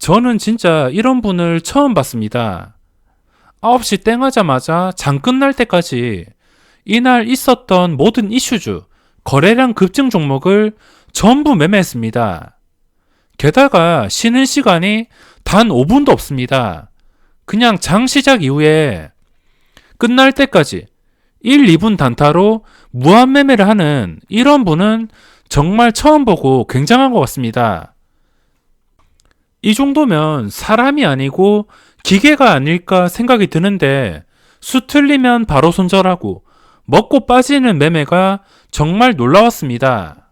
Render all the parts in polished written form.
저는 진짜 이런 분을 처음 봤습니다. 9시 땡 하자마자 장 끝날 때까지 이날 있었던 모든 이슈주, 거래량 급증 종목을 전부 매매했습니다. 게다가 쉬는 시간이 단 5분도 없습니다. 그냥 장 시작 이후에 끝날 때까지 1, 2분 단타로 무한 매매를 하는 이런 분은 정말 처음 보고 굉장한 것 같습니다. 이 정도면 사람이 아니고 기계가 아닐까 생각이 드는데 수 틀리면 바로 손절하고 먹고 빠지는 매매가 정말 놀라웠습니다.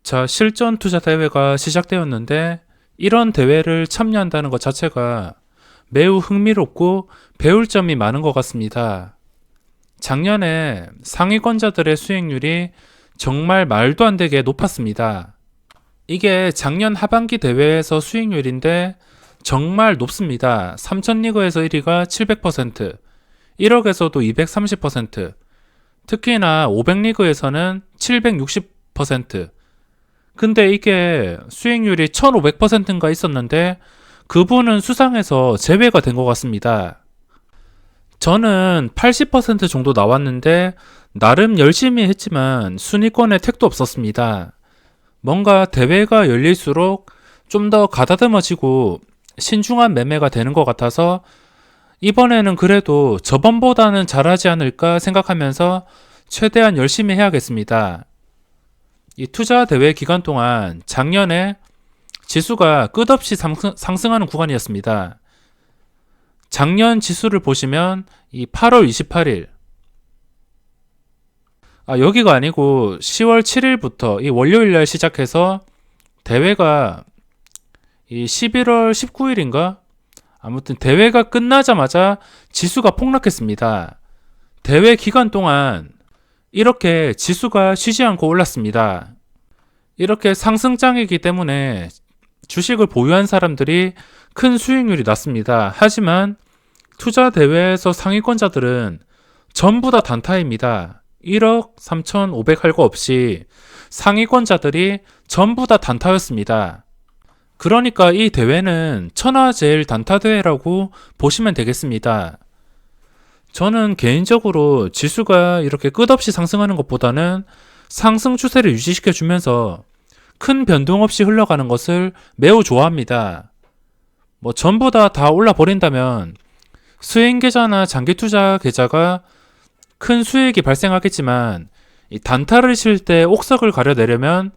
자, 실전 투자 대회가 시작되었는데 이런 대회를 참여한다는 것 자체가 매우 흥미롭고 배울 점이 많은 것 같습니다. 작년에 상위권자들의 수익률이 정말 말도 안 되게 높았습니다. 이게 작년 하반기 대회에서 수익률인데 정말 높습니다. 3000리그에서 1위가 700%, 1억에서도 230%, 특히나 500리그에서는 760%. 근데 이게 수익률이 1500%인가 있었는데 그분은 수상해서 제외가 된 것 같습니다. 저는 80% 정도 나왔는데 나름 열심히 했지만 순위권에 택도 없었습니다. 뭔가 대회가 열릴수록 좀 더 가다듬어지고 신중한 매매가 되는 것 같아서 이번에는 그래도 저번보다는 잘하지 않을까 생각하면서 최대한 열심히 해야겠습니다. 이 투자 대회 기간 동안 작년에 지수가 끝없이 상승하는 구간이었습니다. 작년 지수를 보시면 이 8월 28일, 여기가 아니고 10월 7일부터 이 월요일 날 시작해서 대회가 이 11월 19일인가? 아무튼 대회가 끝나자마자 지수가 폭락했습니다. 대회 기간 동안 이렇게 지수가 쉬지 않고 올랐습니다. 이렇게 상승장이기 때문에 주식을 보유한 사람들이 큰 수익률이 났습니다. 하지만 투자 대회에서 상위권자들은 전부 다 단타입니다. 1억 3,500 할 거 없이 상위권자들이 전부 다 단타였습니다. 그러니까 이 대회는 천하제일 단타 대회라고 보시면 되겠습니다. 저는 개인적으로 지수가 이렇게 끝없이 상승하는 것보다는 상승 추세를 유지시켜 주면서 큰 변동 없이 흘러가는 것을 매우 좋아합니다. 전부 다 올라버린다면 스윙 계좌나 장기 투자 계좌가 큰 수익이 발생하겠지만 이 단타를 칠 때 옥석을 가려내려면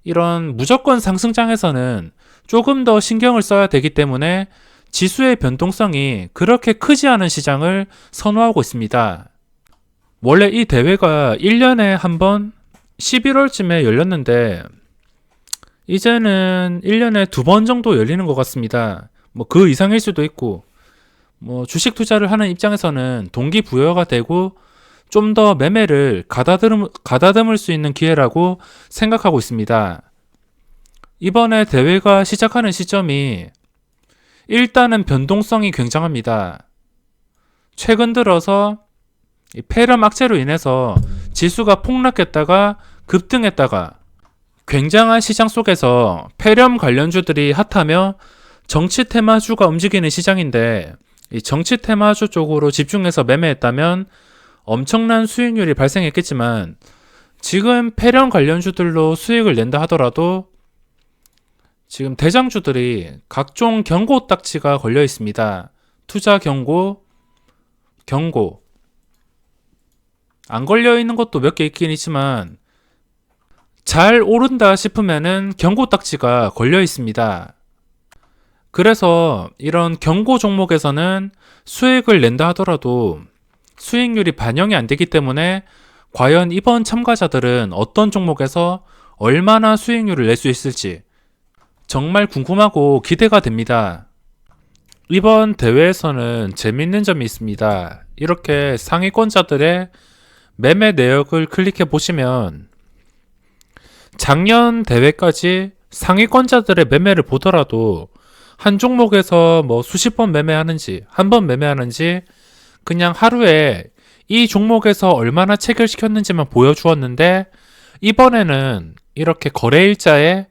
이런 무조건 상승장에서는 조금 더 신경을 써야 되기 때문에 지수의 변동성이 그렇게 크지 않은 시장을 선호하고 있습니다. 원래 이 대회가 1년에 한 번 11월쯤에 열렸는데 이제는 1년에 2번 정도 열리는 것 같습니다. 그 이상일 수도 있고 주식 투자를 하는 입장에서는 동기부여가 되고 좀 더 매매를 가다듬을 수 있는 기회라고 생각하고 있습니다. 이번에 대회가 시작하는 시점이 일단은 변동성이 굉장합니다. 최근 들어서 폐렴 악재로 인해서 지수가 폭락했다가 급등했다가 굉장한 시장 속에서 폐렴 관련주들이 핫하며 정치 테마주가 움직이는 시장인데 이 정치 테마주 쪽으로 집중해서 매매했다면 엄청난 수익률이 발생했겠지만 지금 폐렴 관련주들로 수익을 낸다 하더라도 지금 대장주들이 각종 경고 딱지가 걸려 있습니다. 투자 경고, 안 걸려 있는 것도 몇 개 있긴 있지만 잘 오른다 싶으면은 경고 딱지가 걸려 있습니다. 그래서 이런 경고 종목에서는 수익을 낸다 하더라도 수익률이 반영이 안 되기 때문에 과연 이번 참가자들은 어떤 종목에서 얼마나 수익률을 낼 수 있을지 정말 궁금하고 기대가 됩니다. 이번 대회에서는 재밌는 점이 있습니다. 이렇게 상위권자들의 매매 내역을 클릭해 보시면 작년 대회까지 상위권자들의 매매를 보더라도 한 종목에서 수십 번 매매하는지 한 번 매매하는지 그냥 하루에 이 종목에서 얼마나 체결시켰는지만 보여주었는데 이번에는 이렇게 거래일자에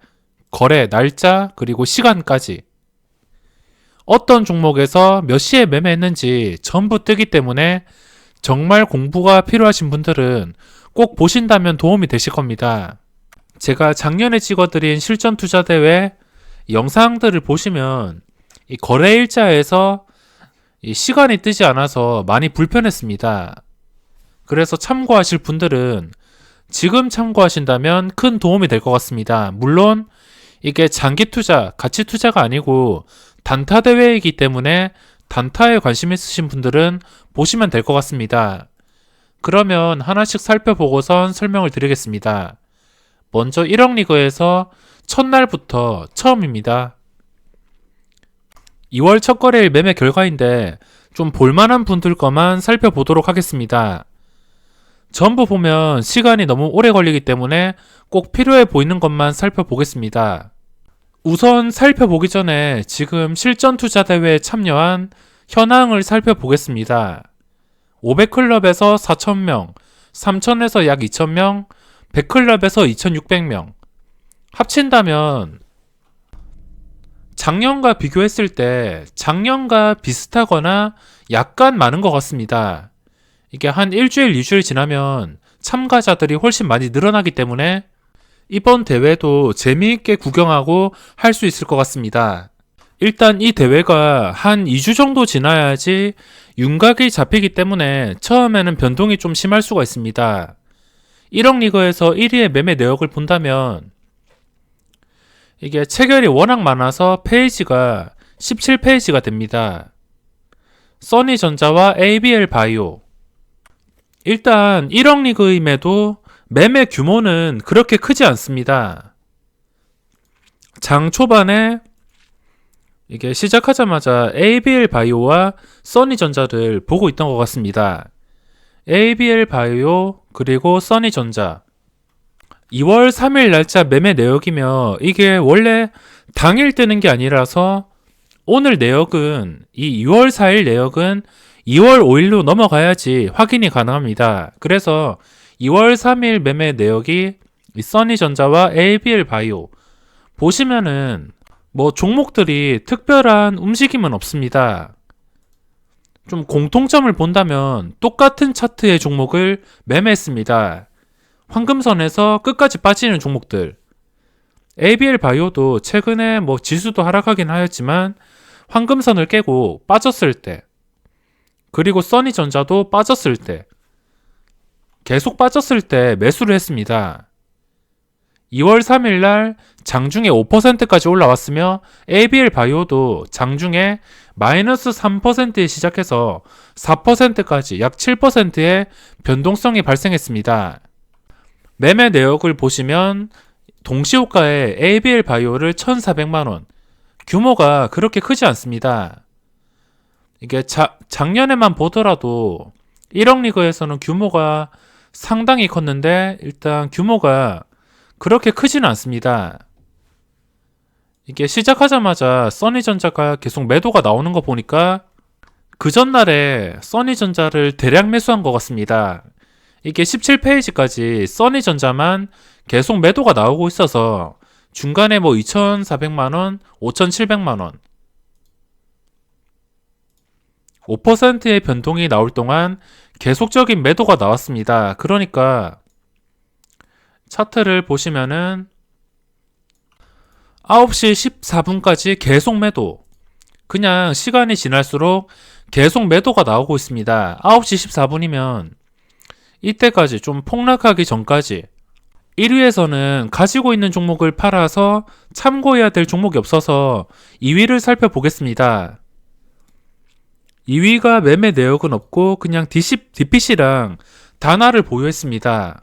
거래 날짜 그리고 시간까지 어떤 종목에서 몇 시에 매매했는지 전부 뜨기 때문에 정말 공부가 필요하신 분들은 꼭 보신다면 도움이 되실 겁니다. 제가 작년에 찍어드린 실전 투자 대회 영상들을 보시면 이 거래 일자에서 이 시간이 뜨지 않아서 많이 불편했습니다. 그래서 참고하실 분들은 지금 참고하신다면 큰 도움이 될 것 같습니다. 물론 이게 장기 투자, 가치 투자가 아니고 단타 대회이기 때문에 단타에 관심 있으신 분들은 보시면 될 것 같습니다. 그러면 하나씩 살펴보고선 설명을 드리겠습니다. 먼저 1억 리그에서 첫날부터 처음입니다. 2월 첫 거래일 매매 결과인데 좀 볼만한 분들 것만 살펴보도록 하겠습니다. 전부 보면 시간이 너무 오래 걸리기 때문에 꼭 필요해 보이는 것만 살펴보겠습니다. 우선 살펴보기 전에 지금 실전 투자 대회에 참여한 현황을 살펴보겠습니다. 500클럽에서 4,000명, 3,000에서 약 2,000명, 100클럽에서 2,600명. 합친다면 작년과 비교했을 때 작년과 비슷하거나 약간 많은 것 같습니다. 이게 한 일주일, 2주일 지나면 참가자들이 훨씬 많이 늘어나기 때문에 이번 대회도 재미있게 구경하고 할 수 있을 것 같습니다. 일단 이 대회가 한 2주 정도 지나야지 윤곽이 잡히기 때문에 처음에는 변동이 좀 심할 수가 있습니다. 1억 리그에서 1위의 매매 내역을 본다면 이게 체결이 워낙 많아서 페이지가 17페이지가 됩니다. 써니전자와 ABL 바이오. 일단 1억 리그임에도 매매 규모는 그렇게 크지 않습니다. 장 초반에 이게 시작하자마자 ABL 바이오와 써니전자를 보고 있던 것 같습니다. ABL 바이오 그리고 써니전자 2월 3일 날짜 매매 내역이며 이게 원래 당일 뜨는 게 아니라서 오늘 내역은 이 2월 4일 내역은 2월 5일로 넘어가야지 확인이 가능합니다. 그래서 2월 3일 매매 내역이 써니전자와 ABL 바이오 보시면은 뭐 종목들이 특별한 움직임은 없습니다. 좀 공통점을 본다면 똑같은 차트의 종목을 매매했습니다. 황금선에서 끝까지 빠지는 종목들. ABL 바이오도 최근에 뭐 지수도 하락하긴 하였지만 황금선을 깨고 빠졌을 때, 그리고 써니전자도 빠졌을 때, 계속 빠졌을 때 매수를 했습니다. 2월 3일 날 장중에 5%까지 올라왔으며 ABL 바이오도 장중에 마이너스 3%에 시작해서 4%까지 약 7%의 변동성이 발생했습니다. 매매 내역을 보시면 동시호가에 ABL 바이오를 1,400만원, 규모가 그렇게 크지 않습니다. 이게 작년에만 보더라도 1억 리그에서는 규모가 상당히 컸는데 일단 규모가 그렇게 크지는 않습니다. 이게 시작하자마자 써니전자가 계속 매도가 나오는 거 보니까 그 전날에 써니전자를 대량 매수한 것 같습니다. 이게 17페이지까지 써니전자만 계속 매도가 나오고 있어서 중간에 뭐 2,400만원, 5,700만원 5%의 변동이 나올 동안 계속적인 매도가 나왔습니다. 그러니까 차트를 보시면은 9시 14분까지 계속 매도. 그냥 시간이 지날수록 계속 매도가 나오고 있습니다. 9시 14분이면 이때까지 좀 폭락하기 전까지 1위에서는 가지고 있는 종목을 팔아서 참고해야 될 종목이 없어서 2위를 살펴보겠습니다. 2위가 매매 내역은 없고 그냥 DPC랑 단화를 보유했습니다.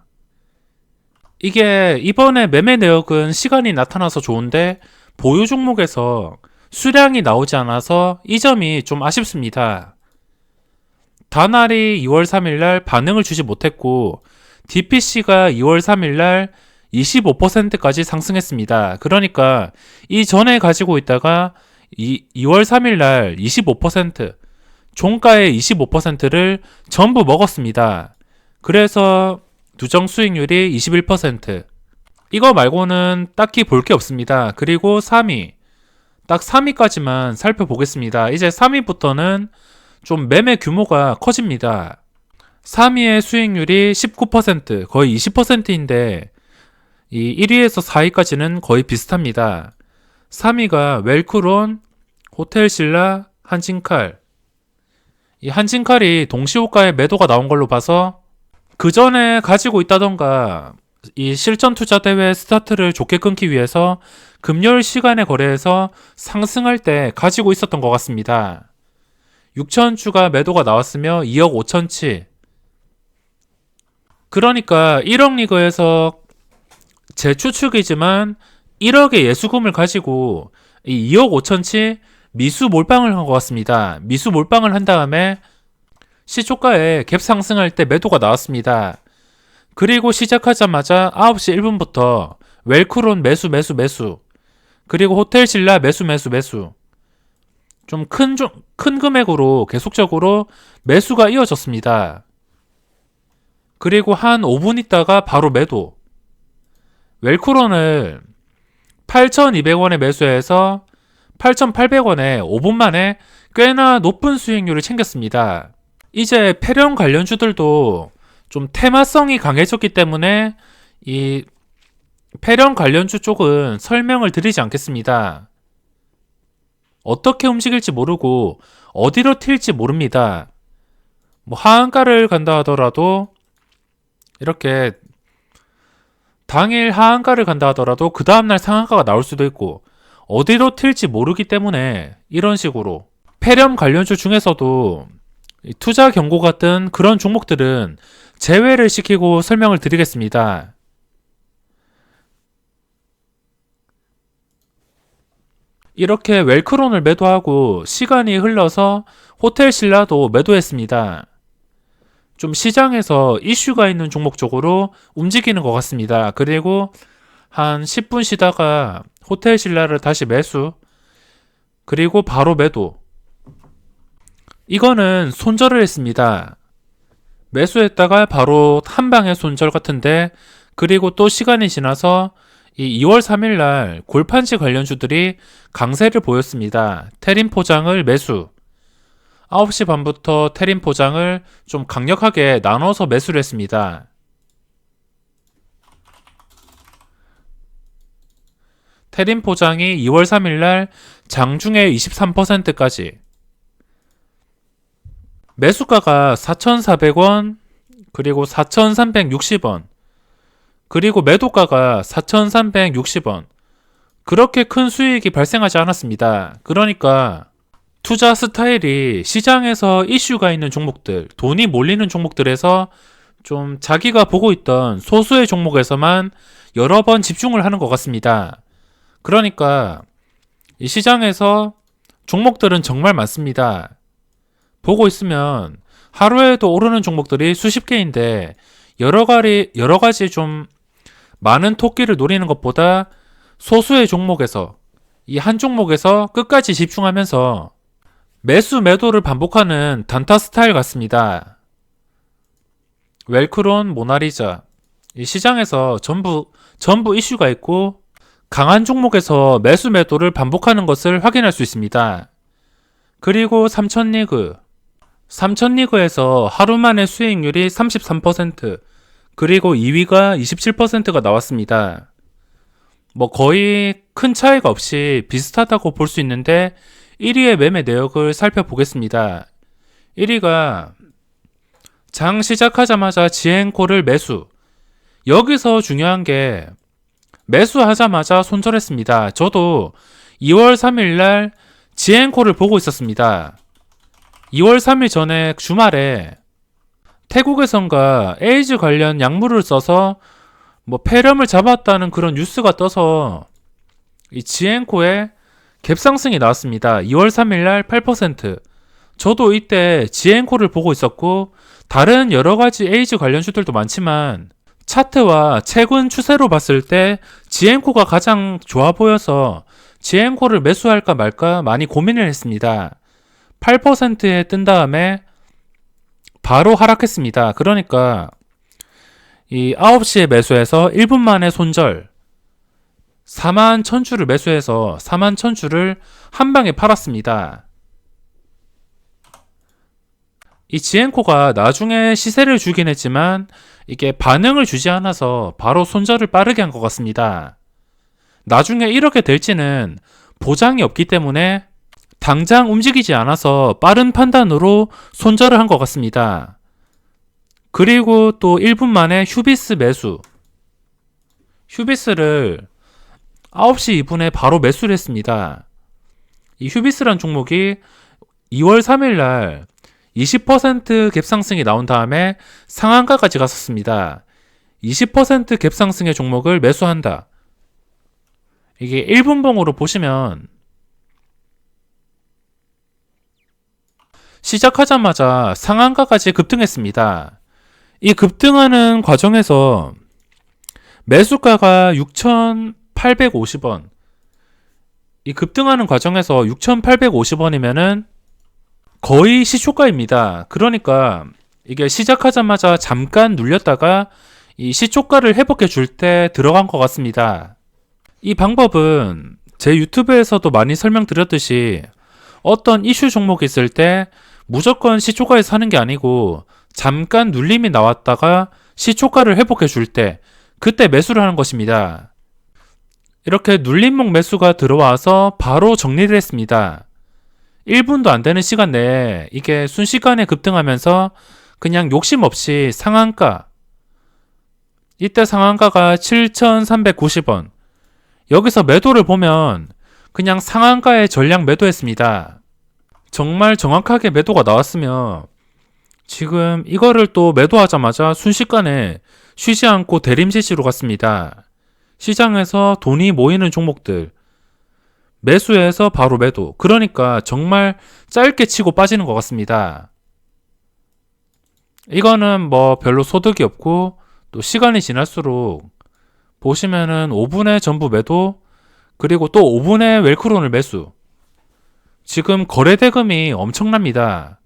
이게 이번에 매매 내역은 시간이 나타나서 좋은데 보유 종목에서 수량이 나오지 않아서 이 점이 좀 아쉽습니다. 단알이 2월 3일날 반응을 주지 못했고 DPC가 2월 3일날 25%까지 상승했습니다. 그러니까 이전에 가지고 있다가 2월 3일날 25%, 종가의 25%를 전부 먹었습니다. 그래서 누정 수익률이 21%. 이거 말고는 딱히 볼 게 없습니다. 그리고 3위. 딱 3위까지만 살펴보겠습니다. 이제 3위부터는 좀 매매 규모가 커집니다. 3위의 수익률이 19%, 거의 20%인데 이 1위에서 4위까지는 거의 비슷합니다. 3위가 웰크론, 호텔신라, 한진칼. 이 한진칼이 동시호가에 매도가 나온 걸로 봐서 그 전에 가지고 있다던가 이 실전 투자 대회 스타트를 좋게 끊기 위해서 금요일 시간에 거래해서 상승할 때 가지고 있었던 것 같습니다. 6천주가 매도가 나왔으며 2억 5천치. 그러니까 1억 리그에서 제 추측이지만 1억의 예수금을 가지고 이 2억 5천치 미수 몰빵을 한 것 같습니다. 미수 몰빵을 한 다음에 시초가에 갭 상승할 때 매도가 나왔습니다. 그리고 시작하자마자 9시 1분부터 웰크론 매수. 그리고 호텔신라 매수. 좀 큰 금액으로 계속적으로 매수가 이어졌습니다. 그리고 한 5분 있다가 바로 매도. 웰크론을 8,200원에 매수해서 8,800원에 5분 만에 꽤나 높은 수익률을 챙겼습니다. 이제 패령 관련주들도 좀 테마성이 강해졌기 때문에 이 패령 관련주 쪽은 설명을 드리지 않겠습니다. 어떻게 움직일지 모르고 어디로 튈지 모릅니다. 뭐 하한가를 간다 하더라도 이렇게 당일 하한가를 간다 하더라도 그 다음날 상한가가 나올 수도 있고 어디로 튈지 모르기 때문에 이런 식으로 패렴 관련주 중에서도 투자 경고 같은 그런 종목들은 제외를 시키고 설명을 드리겠습니다. 이렇게 웰크론을 매도하고 시간이 흘러서 호텔신라도 매도했습니다. 좀 시장에서 이슈가 있는 종목 쪽으로 움직이는 것 같습니다. 그리고 한 10분 쉬다가 호텔신라를 다시 매수, 그리고 바로 매도. 이거는 손절을 했습니다. 매수했다가 바로 한 방에 손절 같은데, 그리고 또 시간이 지나서 이 2월 3일 날 골판지 관련주들이 강세를 보였습니다. 테린 포장을 매수. 9시 반부터 테린 포장을 좀 강력하게 나눠서 매수를 했습니다. 테린 포장이 2월 3일 날 장중에 23%까지. 매수가가 4,400원, 그리고 4,360원, 그리고 매도가가 4,360원. 그렇게 큰 수익이 발생하지 않았습니다. 그러니까 투자 스타일이 시장에서 이슈가 있는 종목들, 돈이 몰리는 종목들에서 좀 자기가 보고 있던 소수의 종목에서만 여러 번 집중을 하는 것 같습니다. 그러니까 이 시장에서 종목들은 정말 많습니다. 보고 있으면 하루에도 오르는 종목들이 수십 개인데 여러 가지 좀 많은 토끼를 노리는 것보다 소수의 종목에서, 이 한 종목에서 끝까지 집중하면서 매수 매도를 반복하는 단타 스타일 같습니다. 웰크론, 모나리자. 이 시장에서 전부 이슈가 있고 강한 종목에서 매수 매도를 반복하는 것을 확인할 수 있습니다. 그리고 삼천리그. 삼천리그에서 하루 만에 수익률이 33%, 그리고 2위가 27%가 나왔습니다. 뭐 거의 큰 차이가 없이 비슷하다고 볼 수 있는데 1위의 매매 내역을 살펴보겠습니다. 1위가 장 시작하자마자 지엔코를 매수. 여기서 중요한 게 매수하자마자 손절했습니다. 저도 2월 3일 날 지엔코를 보고 있었습니다. 2월 3일 전에 주말에 태국에선가 에이즈 관련 약물을 써서 뭐 폐렴을 잡았다는 그런 뉴스가 떠서 이 지엔코에 갭상승이 나왔습니다. 2월 3일 날 8%. 저도 이때 지엔코를 보고 있었고 다른 여러 가지 에이즈 관련주들도 많지만 차트와 최근 추세로 봤을 때 지엔코가 가장 좋아 보여서 지엔코를 매수할까 말까 많이 고민을 했습니다. 8%에 뜬 다음에 바로 하락했습니다. 그러니까 이 9시에 매수해서 1분 만에 손절. 4만 1000주를 매수해서 4만 1000주를 한 방에 팔았습니다. 이 지엔코가 나중에 시세를 주긴 했지만 이게 반응을 주지 않아서 바로 손절을 빠르게 한 것 같습니다. 나중에 이렇게 될지는 보장이 없기 때문에 당장 움직이지 않아서 빠른 판단으로 손절을 한 것 같습니다. 그리고 또 1분 만에 휴비스 매수. 휴비스를 9시 2분에 바로 매수를 했습니다. 이 휴비스란 종목이 2월 3일 날 20% 갭상승이 나온 다음에 상한가까지 갔었습니다. 20% 갭상승의 종목을 매수한다. 이게 1분봉으로 보시면 시작하자마자 상한가까지 급등했습니다. 이 급등하는 과정에서 매수가가 6,850원. 이 급등하는 과정에서 6,850원이면은 거의 시초가입니다. 그러니까 이게 시작하자마자 잠깐 눌렸다가 이 시초가를 회복해 줄 때 들어간 것 같습니다. 이 방법은 제 유튜브에서도 많이 설명드렸듯이 어떤 이슈 종목이 있을 때 무조건 시초가에서 사는 게 아니고 잠깐 눌림이 나왔다가 시초가를 회복해 줄 때 그때 매수를 하는 것입니다. 이렇게 눌림목 매수가 들어와서 바로 정리를 했습니다. 1분도 안 되는 시간 내에 이게 순식간에 급등하면서 그냥 욕심 없이 상한가, 이때 상한가가 7,390원. 여기서 매도를 보면 그냥 상한가에 전량 매도했습니다. 정말 정확하게 매도가 나왔으면 지금 이거를 또 매도하자마자 순식간에 쉬지 않고 대림지지로 갔습니다. 시장에서 돈이 모이는 종목들 매수해서 바로 매도. 그러니까 정말 짧게 치고 빠지는 것 같습니다. 이거는 뭐 별로 소득이 없고 또 시간이 지날수록 보시면은 5분에 전부 매도, 그리고 또 5분에 웰크론을 매수. 지금 거래 대금이 엄청납니다.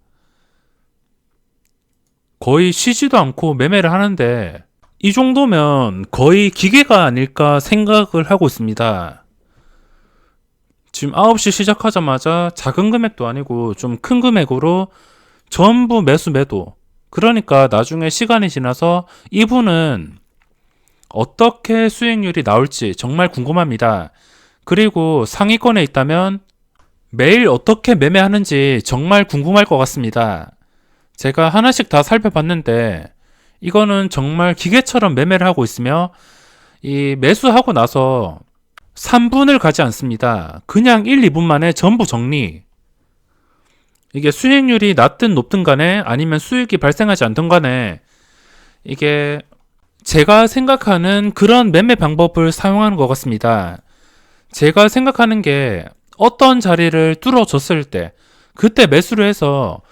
거의 쉬지도 않고 매매를 하는데 이 정도면 거의 기계가 아닐까 생각을 하고 있습니다. 지금 9시 시작하자마자 작은 금액도 아니고 좀 큰 금액으로 전부 매수 매도. 그러니까 나중에 시간이 지나서 이분은 어떻게 수익률이 나올지 정말 궁금합니다. 그리고 상위권에 있다면 매일 어떻게 매매하는지 정말 궁금할 것 같습니다. 제가 하나씩 다 살펴봤는데 이거는 정말 기계처럼 매매를 하고 있으며 이 매수하고 나서 3분을 가지 않습니다. 그냥 1, 2분 만에 전부 정리. 이게 수익률이 낮든 높든 간에 아니면 수익이 발생하지 않든 간에 이게 제가 생각하는 그런 매매 방법을 사용하는 것 같습니다. 제가 생각하는 게 어떤 자리를 뚫어줬을 때 그때 매수를 해서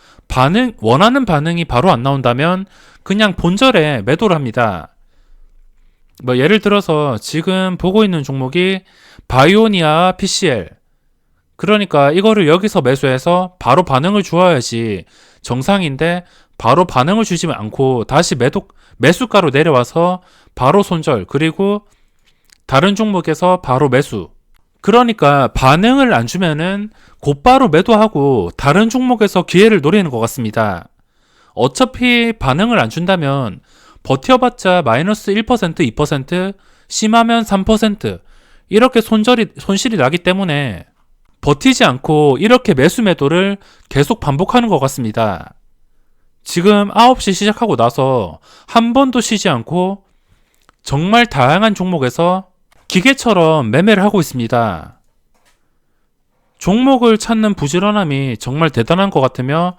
원하는 반응이 바로 안 나온다면 그냥 본절에 매도를 합니다. 뭐 예를 들어서 지금 보고 있는 종목이 바이오니아 PCL. 그러니까 이거를 여기서 매수해서 바로 반응을 주어야지 정상인데 바로 반응을 주지 않고 다시 매수가로 내려와서 바로 손절, 그리고 다른 종목에서 바로 매수. 그러니까 반응을 안 주면은 곧바로 매도하고 다른 종목에서 기회를 노리는 것 같습니다. 어차피 반응을 안 준다면 버텨봤자 마이너스 1%, 2%, 심하면 3% 이렇게 손실이 나기 때문에 버티지 않고 이렇게 매수 매도를 계속 반복하는 것 같습니다. 지금 9시 시작하고 나서 한 번도 쉬지 않고 정말 다양한 종목에서 기계처럼 매매를 하고 있습니다. 종목을 찾는 부지런함이 정말 대단한 것 같으며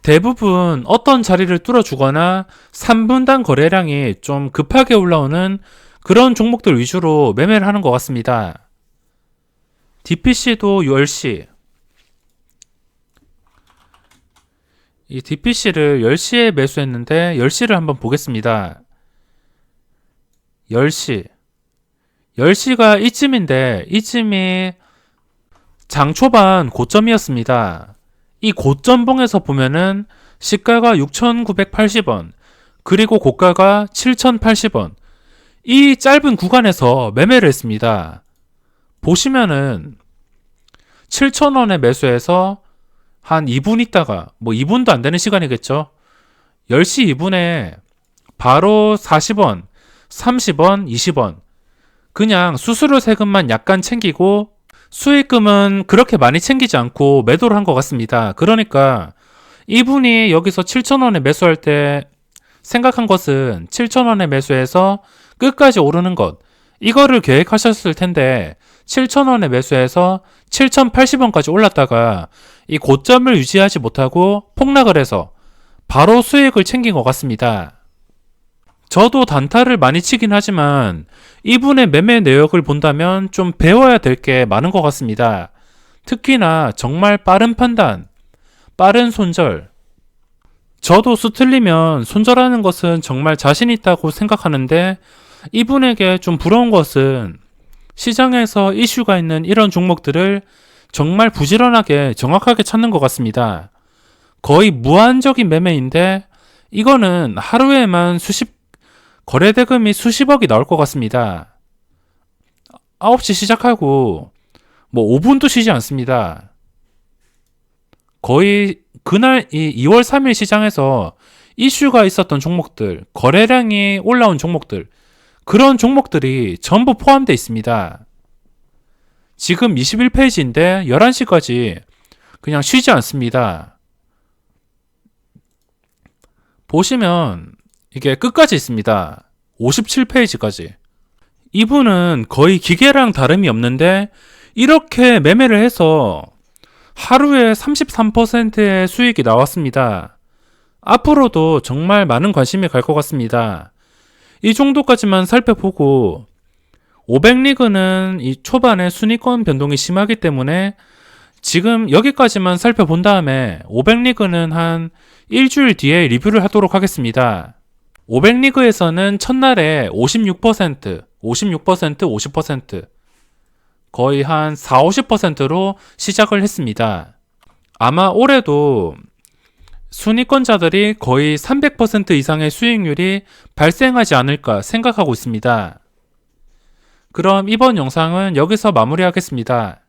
대부분 어떤 자리를 뚫어주거나 3분당 거래량이 좀 급하게 올라오는 그런 종목들 위주로 매매를 하는 것 같습니다. DPC도 10시. 이 DPC를 10시에 매수했는데 10시를 한번 보겠습니다. 10시. 10시가 이쯤인데 이쯤이 장 초반 고점이었습니다. 이 고점봉에서 보면은 시가가 6,980원, 그리고 고가가 7,080원. 이 짧은 구간에서 매매를 했습니다. 보시면은 7,000원에 매수해서 한 2분 있다가, 뭐 2분도 안 되는 시간이겠죠. 10시 2분에 바로 40원, 30원, 20원. 그냥 수수료 세금만 약간 챙기고 수익금은 그렇게 많이 챙기지 않고 매도를 한 것 같습니다. 그러니까 이분이 여기서 7,000원에 매수할 때 생각한 것은 7,000원에 매수해서 끝까지 오르는 것, 이거를 계획하셨을 텐데 7,000원에 매수해서 7,080원까지 올랐다가 이 고점을 유지하지 못하고 폭락을 해서 바로 수익을 챙긴 것 같습니다. 저도 단타를 많이 치긴 하지만 이분의 매매 내역을 본다면 좀 배워야 될 게 많은 것 같습니다. 특히나 정말 빠른 판단, 빠른 손절. 저도 수틀리면 손절하는 것은 정말 자신 있다고 생각하는데 이분에게 좀 부러운 것은 시장에서 이슈가 있는 이런 종목들을 정말 부지런하게 정확하게 찾는 것 같습니다. 거의 무한적인 매매인데 이거는 하루에만 거래 대금이 수십억이 나올 것 같습니다. 9시 시작하고 뭐 5분도 쉬지 않습니다. 거의 그날 이 2월 3일 시장에서 이슈가 있었던 종목들, 거래량이 올라온 종목들, 그런 종목들이 전부 포함되어 있습니다. 지금 21페이지인데 11시까지 그냥 쉬지 않습니다. 보시면 이게 끝까지 있습니다. 57페이지까지. 이분은 거의 기계랑 다름이 없는데 이렇게 매매를 해서 하루에 33%의 수익이 나왔습니다. 앞으로도 정말 많은 관심이 갈 것 같습니다. 이 정도까지만 살펴보고 500리그는 이 초반에 순위권 변동이 심하기 때문에 지금 여기까지만 살펴본 다음에 500리그는 한 일주일 뒤에 리뷰를 하도록 하겠습니다. 500리그에서는 첫날에 56%, 50% 거의 한 4, 50%로 시작을 했습니다. 아마 올해도 순위권자들이 거의 300% 이상의 수익률이 발생하지 않을까 생각하고 있습니다. 그럼 이번 영상은 여기서 마무리하겠습니다.